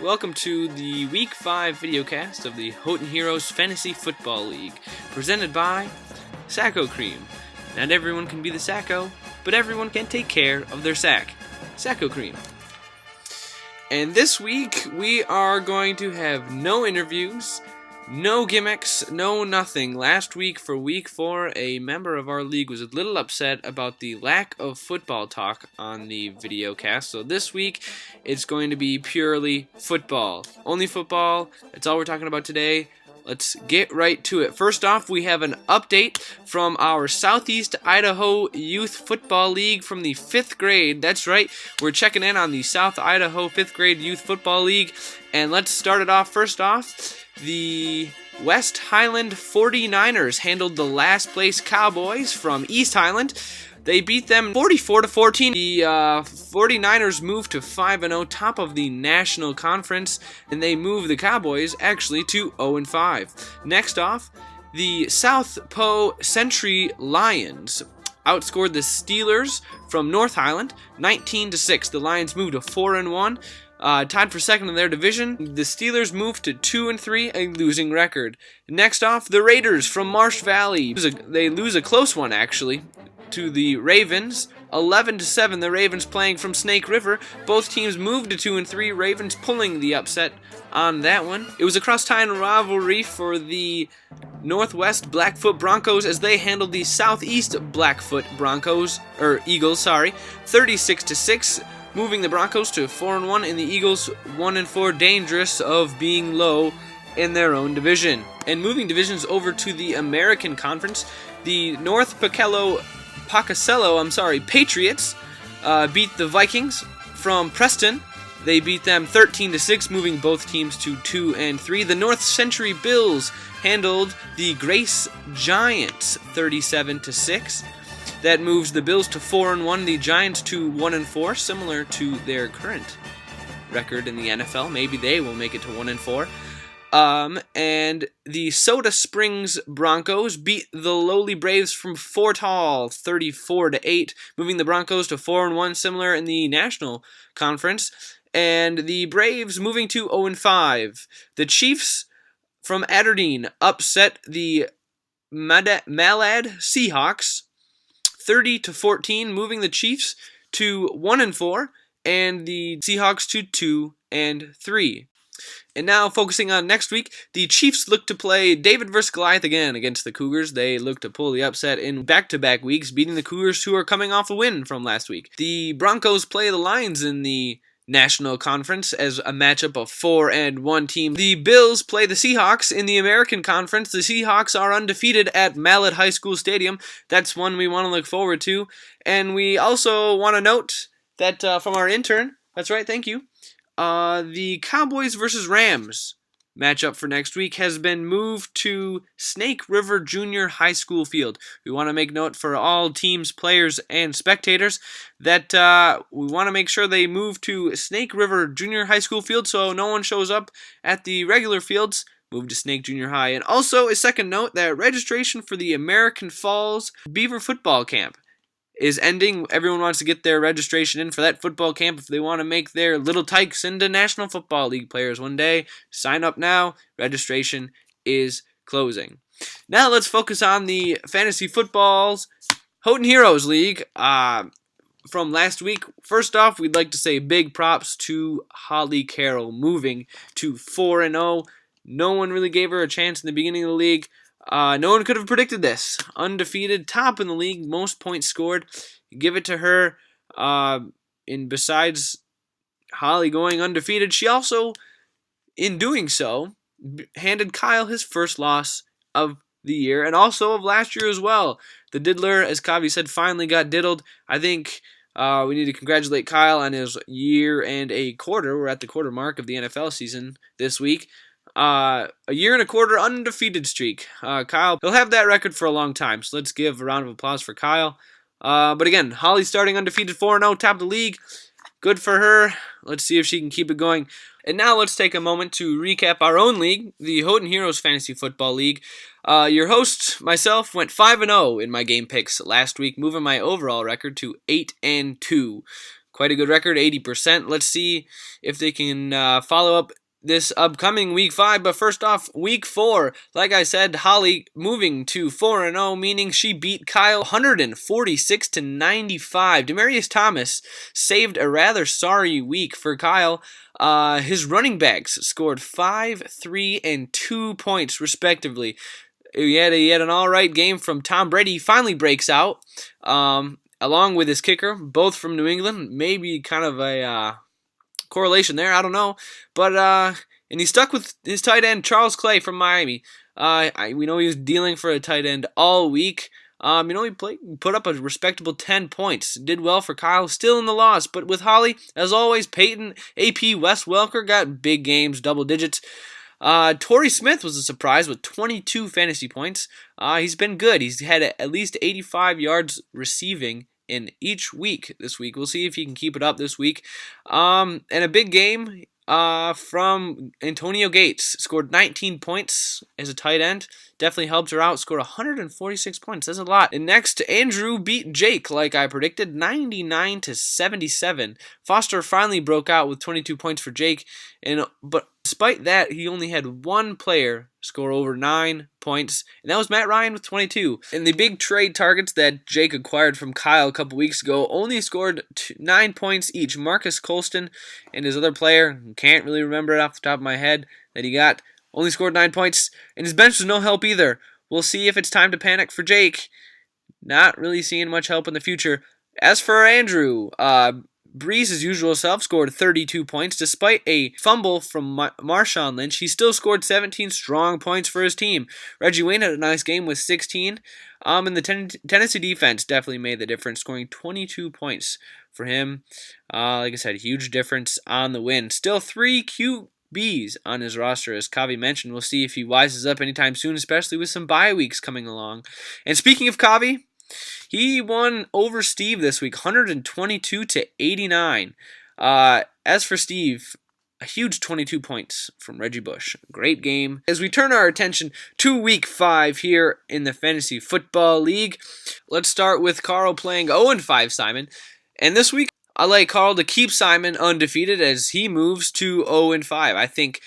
welcome to the Week 5 videocast of the Houghton Heroes Fantasy Football League, presented by Sacco Cream. Not everyone can be the Sacco, but everyone can take care of their sack. Sacco Cream. And this week, we are going to have no interviews, no gimmicks, no nothing. Last week, for Week 4, a member of our league was a little upset about the lack of football talk on the video cast. So this week, it's going to be purely football. Only football. That's all we're talking about today. Let's get right to it. First off, we have an update from our Southeast Idaho Youth Football League from the 5th grade. That's right, we're checking in on the South Idaho 5th grade Youth Football League. And let's start it off. First off, the West Highland 49ers handled the last place Cowboys from East Highland. They beat them 44-14. The 49ers moved to 5-0, top of the National Conference, and they moved the Cowboys actually to 0-5. Next off, the South Po Century Lions outscored the Steelers from North Highland 19-6. The Lions moved to 4-1. Tied for second in their division. The Steelers moved to 2-3, a losing record. Next off, the Raiders from Marsh Valley. They lose a close one, actually, to the Ravens. 11-7, the Ravens playing from Snake River. Both teams moved to 2-3, Ravens pulling the upset on that one. It was a cross-town rivalry for the Northwest Blackfoot Broncos as they handled the Southeast Blackfoot Eagles, 36-6. Moving the Broncos to 4-1 and the Eagles 1-4, dangerous of being low in their own division. And moving divisions over to the American Conference, the North Pocatello Patriots beat the Vikings from Preston. They beat them 13-6, moving both teams to 2-3. The North Century Bills handled the Grace Giants 37-6. That moves the Bills to 4-1, the Giants to 1-4, similar to their current record in the NFL. Maybe they will make it to 1-4. And the Soda Springs Broncos beat the lowly Braves from Fort Hall 34-8, moving the Broncos to 4-1, similar in the National Conference. And the Braves moving to 0-5. The Chiefs from Aberdeen upset the Malad Seahawks 30-14, moving the Chiefs to 1-4 and the Seahawks to 2-3. And now focusing on next week, the Chiefs look to play David vs. Goliath again against the Cougars. They look to pull the upset in back-to-back weeks, beating the Cougars, who are coming off a win from last week. The Broncos play the Lions in the National Conference as a matchup of 4-1 team. The Bills play the Seahawks in the American Conference. The Seahawks are undefeated at Mallet High School Stadium. That's one we want to look forward to. And we also want to note that from our intern, that's right, thank you, the Cowboys versus Rams matchup for next week has been moved to Snake River Junior High School field. We want to make note for all teams, players, and spectators that we want to make sure they move to Snake River Junior High School field so no one shows up at the regular fields. Move to Snake Junior High. And also a second note that registration for the American Falls Beaver Football Camp is ending. Everyone wants to get their registration in for that football camp if they want to make their little tykes into National Football League players one day. Sign up now. Registration is closing. Now let's focus on the Fantasy Football's Houghton Heroes League from last week. First off, we'd like to say big props to Holly Carroll moving to 4-0. No one really gave her a chance in the beginning of the league. No one could have predicted this. Undefeated, top in the league, most points scored. Give it to her. And besides Holly going undefeated, she also, in doing so, handed Kyle his first loss of the year and also of last year as well. The diddler, as Kavi said, finally got diddled. I think we need to congratulate Kyle on his year and a quarter. We're at the quarter mark of the NFL season this week. A year and a quarter undefeated streak. Kyle, he'll have that record for a long time, so let's give a round of applause for Kyle. But again, Holly starting undefeated 4-0, top of the league. Good for her. Let's see if she can keep it going. And now let's take a moment to recap our own league, the Houghton Heroes Fantasy Football League. Your host, myself, went 5-0 in my game picks last week, moving my overall record to 8-2. quite a good record, 80%. Let's see if they can follow up this upcoming week 5. But first off, week 4, like I said, Holly moving to 4-0, meaning she beat Kyle 146 to 95. Demarius Thomas saved a rather sorry week for Kyle. His running backs scored 5, 3, and 2 points respectively. He had an all-right game from Tom Brady. He finally breaks out, along with his kicker, both from New England. Maybe kind of a correlation there, I don't know. But and he stuck with his tight end, Charles Clay from Miami. We know he was dealing for a tight end all week. He put up a respectable 10 points. Did well for Kyle, still in the loss. But with Holly, as always, Peyton, AP, Wes Welker got big games, double digits. Torrey Smith was a surprise with 22 fantasy points. He's been good. He's had at least 85 yards receiving in each week this week. We'll see if he can keep it up this week. And a big game from Antonio Gates. Scored 19 points as a tight end. Definitely helped her out. Scored 146 points. That's a lot. And next, Andrew beat Jake, like I predicted, 99 to 77. Foster finally broke out with 22 points for Jake. But despite that, he only had one player score over 9 points, and that was Matt Ryan with 22. And the big trade targets that Jake acquired from Kyle a couple weeks ago only scored 9 points each. Marcus Colston and his other player, can't really remember it off the top of my head, that he got, only scored 9 points, and his bench was no help either. We'll see if it's time to panic for Jake. Not really seeing much help in the future. As for Andrew, Breeze, his usual self, scored 32 points. Despite a fumble from Marshawn Lynch, he still scored 17 strong points for his team. Reggie Wayne had a nice game with 16. And the Tennessee defense definitely made the difference, scoring 22 points for him. Like I said, huge difference on the win. Still 3 QBs on his roster, as Kavi mentioned. We'll see if he wises up anytime soon, especially with some bye weeks coming along. And speaking of Kavi, he won over Steve this week, 122 to 89. As for Steve, a huge 22 points from Reggie Bush. Great game. As we turn our attention to week 5 here in the Fantasy Football League, let's start with Carl playing 0-5 Simon. And this week, I like Carl to keep Simon undefeated as he moves to 0-5. I think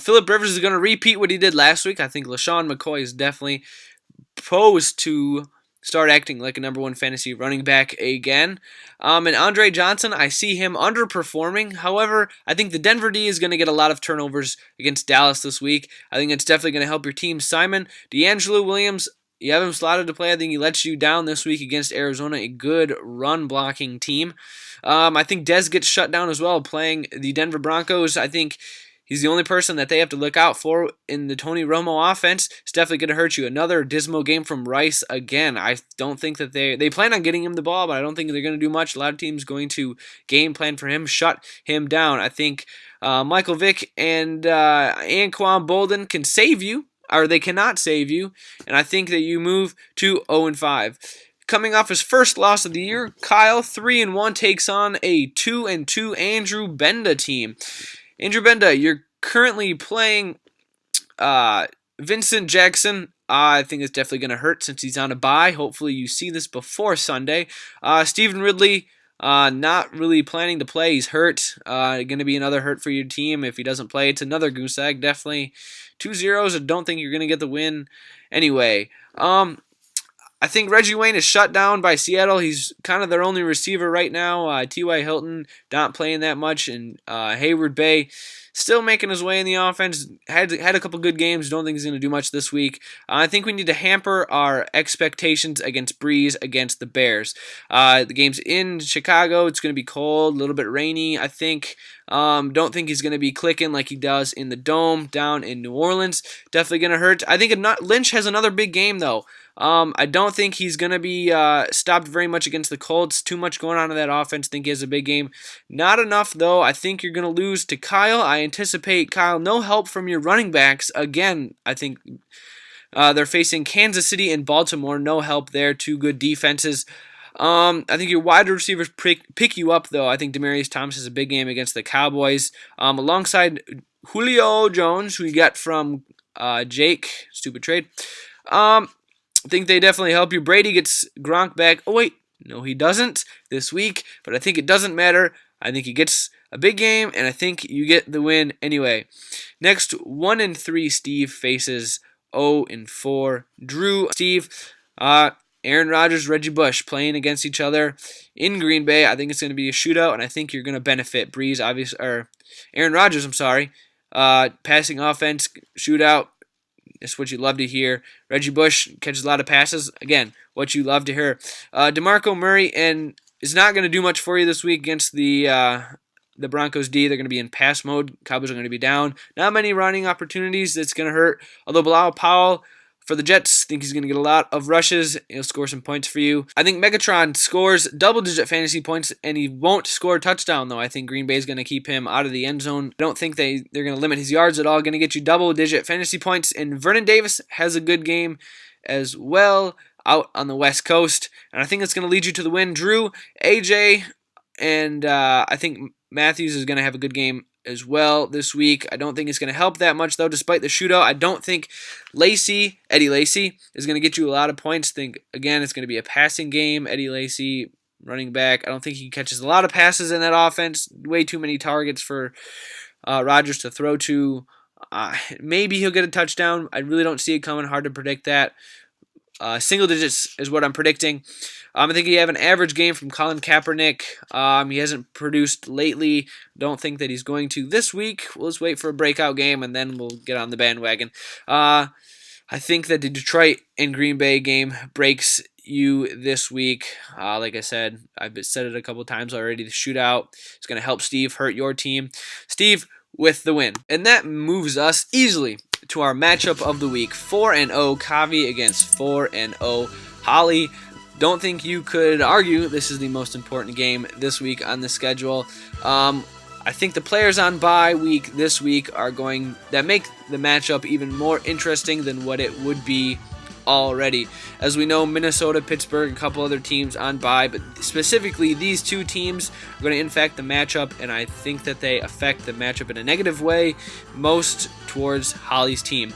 Phillip Rivers is going to repeat what he did last week. I think LaShawn McCoy is definitely posed to start acting like a number 1 fantasy running back again. And Andre Johnson, I see him underperforming. However, I think the Denver D is going to get a lot of turnovers against Dallas this week. I think it's definitely going to help your team. Simon, D'Angelo Williams, you have him slotted to play. I think he lets you down this week against Arizona, a good run-blocking team. I think Dez gets shut down as well playing the Denver Broncos. I think he's the only person that they have to look out for in the Tony Romo offense. It's definitely going to hurt you. Another dismal game from Rice again. I don't think that they plan on getting him the ball, but I don't think they're going to do much. A lot of teams going to game plan for him, shut him down. I think Michael Vick and Anquan Bolden can save you, or they cannot save you, and I think that you move to 0-5. Coming off his first loss of the year, Kyle, 3-1, takes on a 2-2 Andrew Benda team. Andrew Benda, you're currently playing Vincent Jackson. I think it's definitely going to hurt since he's on a bye. Hopefully you see this before Sunday. Stephen Ridley, not really planning to play. He's hurt. Going to be another hurt for your team if he doesn't play. It's another goose egg. Definitely 2 zeros. I don't think you're going to get the win. Anyway, I think Reggie Wayne is shut down by Seattle. He's kind of their only receiver right now. T.Y. Hilton not playing that much, and Hayward Bay still making his way in the offense. Had a couple good games. Don't think he's going to do much this week. I think we need to hamper our expectations against Breeze against the Bears. The game's in Chicago. It's going to be cold, a little bit rainy, I think. Don't think he's going to be clicking like he does in the Dome down in New Orleans. Definitely going to hurt. I think Lynch has another big game, though. I don't think he's going to be stopped very much against the Colts. Too much going on in that offense. Think he has a big game. Not enough, though. I think you're going to lose to Kyle. I anticipate, Kyle, no help from your running backs. Again, I think they're facing Kansas City and Baltimore. No help there. 2 good defenses. I think your wide receivers pick you up, though. I think Demarius Thomas has a big game against the Cowboys. Alongside Julio Jones, who you got from Jake. Stupid trade. I think they definitely help you. Brady gets Gronk back. Oh, wait. No, he doesn't this week, but I think it doesn't matter. I think he gets a big game, and I think you get the win anyway. Next, 1-3 Steve faces 0-4 Drew. Steve, Aaron Rodgers, Reggie Bush playing against each other in Green Bay. I think it's going to be a shootout, and I think you're going to benefit. Aaron Rodgers, I'm sorry. Passing offense, shootout. That's what you love to hear. Reggie Bush catches a lot of passes. Again, what you love to hear. DeMarco Murray is not going to do much for you this week against the Broncos D. They're going to be in pass mode. Cowboys are going to be down. Not many running opportunities. That's going to hurt. Although Bilal Powell for the Jets, I think he's going to get a lot of rushes. He'll score some points for you. I think Megatron scores double-digit fantasy points, and he won't score a touchdown, though. I think Green Bay is going to keep him out of the end zone. I don't think they're going to limit his yards at all. Going to get you double-digit fantasy points. And Vernon Davis has a good game as well out on the West Coast. And I think it's going to lead you to the win. Drew, AJ, and I think Matthews is going to have a good game as well this week. I don't think it's going to help that much, though, despite the shootout. I don't think Eddie Lacy, is going to get you a lot of points. Again, it's going to be a passing game. Eddie Lacy, running back. I don't think he catches a lot of passes in that offense. Way too many targets for Rodgers to throw to. Maybe he'll get a touchdown. I really don't see it coming. Hard to predict that. Single digits is what I'm predicting. I think you have an average game from Colin Kaepernick. He hasn't produced lately. Don't think that he's going to this week. We'll just wait for a breakout game, and then we'll get on the bandwagon. I think that the Detroit and Green Bay game breaks you this week. Like I said, I've said it a couple times already. The shootout is going to help Steve hurt your team. Steve with the win. And that moves us easily to our matchup of the week. 4-0 Kavi against 4-0 Holly. Don't think you could argue this is the most important game this week on the schedule. I think the players on bye week this week that make the matchup even more interesting than what it would be already. As we know, Minnesota, Pittsburgh, a couple other teams on bye, but specifically these two teams are going to impact the matchup, and I think that they affect the matchup in a negative way, most towards Holly's team.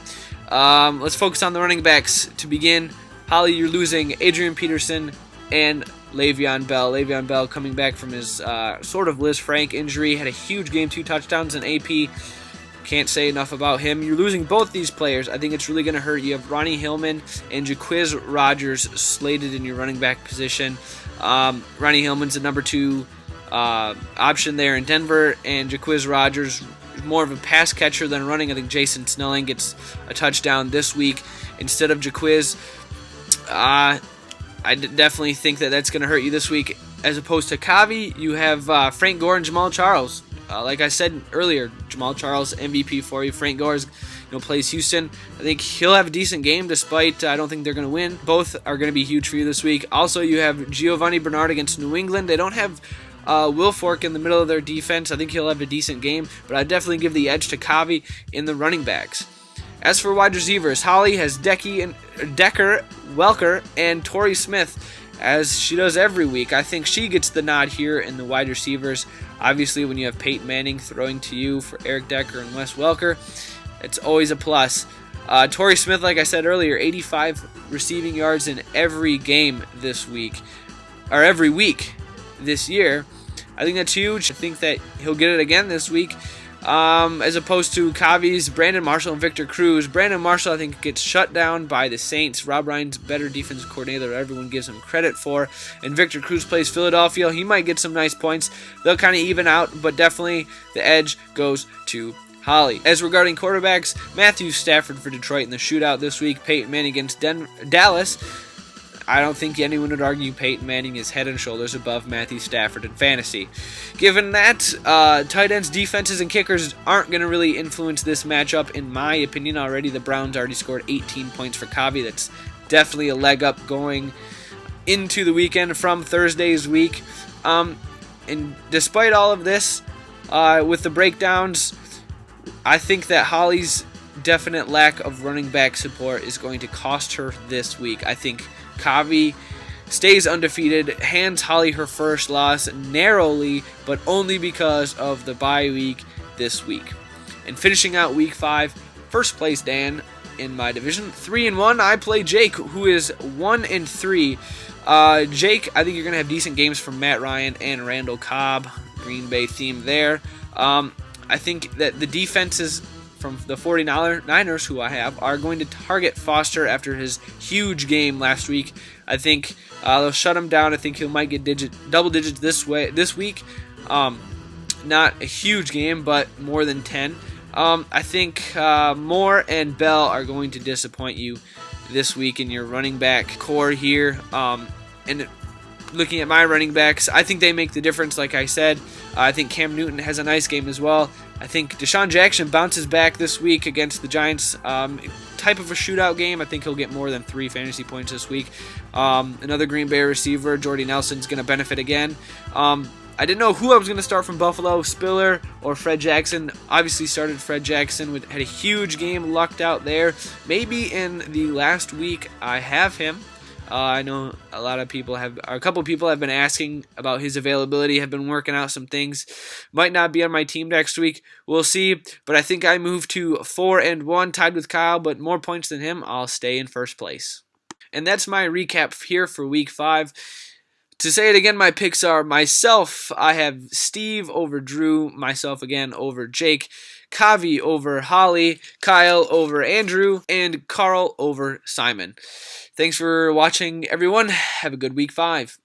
Let's focus on the running backs to begin. Holly, you're losing Adrian Peterson and Le'Veon Bell. Le'Veon Bell coming back from his sort of Liz Frank injury. Had a huge game, 2 touchdowns in AP. Can't say enough about him. You're losing both these players. I think it's really going to hurt. You have Ronnie Hillman and Jaquiz Rodgers slated in your running back position. Ronnie Hillman's the number 2 option there in Denver, and Jaquiz Rodgers more of a pass catcher than running. I think Jason Snelling gets a touchdown this week instead of Jaquiz. I definitely think that that's going to hurt you this week. As opposed to Kavi, you have Frank Gore and Jamal Charles. Like I said earlier, Jamal Charles MVP for you. Frank Gore plays Houston. I think he'll have a decent game, despite I don't think they're going to win. Both are going to be huge for you this week. Also, you have Giovanni Bernard against New England. They don't have Will Fork in the middle of their defense. I think he'll have a decent game, but I'd definitely give the edge to Kavi in the running backs. As for wide receivers, Holly has Decker, Welker, and Torrey Smith, as she does every week. I think she gets the nod here in the wide receivers. Obviously, when you have Peyton Manning throwing to you for Eric Decker and Wes Welker, it's always a plus. Torrey Smith, like I said earlier, 85 receiving yards in every game this week, or every week this year. I think that's huge. I think that he'll get it again this week. As opposed to Kavi's Brandon Marshall and Victor Cruz. Brandon Marshall, I think, gets shut down by the Saints. Rob Ryan's better defensive coordinator that everyone gives him credit for. And Victor Cruz plays Philadelphia. He might get some nice points. They'll kind of even out, but definitely the edge goes to Holly. As regarding quarterbacks, Matthew Stafford for Detroit in the shootout this week. Peyton Manning against Dallas. I don't think anyone would argue Peyton Manning is head and shoulders above Matthew Stafford in fantasy. Given that, tight ends, defenses, and kickers aren't going to really influence this matchup, in my opinion. Already, the Browns already scored 18 points for Kavi. That's definitely a leg up going into the weekend from Thursday's week. And despite all of this, with the breakdowns, I think that Holly's definite lack of running back support is going to cost her this week. I think Kavi stays undefeated, hands Holly her first loss narrowly, but only because of the bye week this week. And finishing out week 5, first place Dan, in my division. 3-1, I play Jake, who is 1-3. Jake, I think you're going to have decent games from Matt Ryan and Randall Cobb. Green Bay theme there. I think that the defenses from the 49ers, who I have, are going to target Foster after his huge game last week. I think they'll shut him down. I think he might get double digits this week. Not a huge game, but more than 10. I think Moore and Bell are going to disappoint you this week in your running back core here. And looking at my running backs, I think they make the difference, like I said. I think Cam Newton has a nice game as well. I think Deshaun Jackson bounces back this week against the Giants. Type of a shootout game. I think he'll get more than 3 fantasy points this week. Another Green Bay receiver, Jordy Nelson's going to benefit again. I didn't know who I was going to start from Buffalo, Spiller or Fred Jackson. Obviously started Fred Jackson, had a huge game, lucked out there. Maybe in the last week I have him. I know a couple people have been asking about his availability, have been working out some things. Might not be on my team next week. We'll see. But I think I moved to 4-1, tied with Kyle, but more points than him. I'll stay in first place. And that's my recap here for week 5. To say it again, my picks are myself. I have Steve over Drew, myself again over Jake, Kavi over Holly, Kyle over Andrew, and Carl over Simon. Thanks for watching, everyone. Have a good week 5.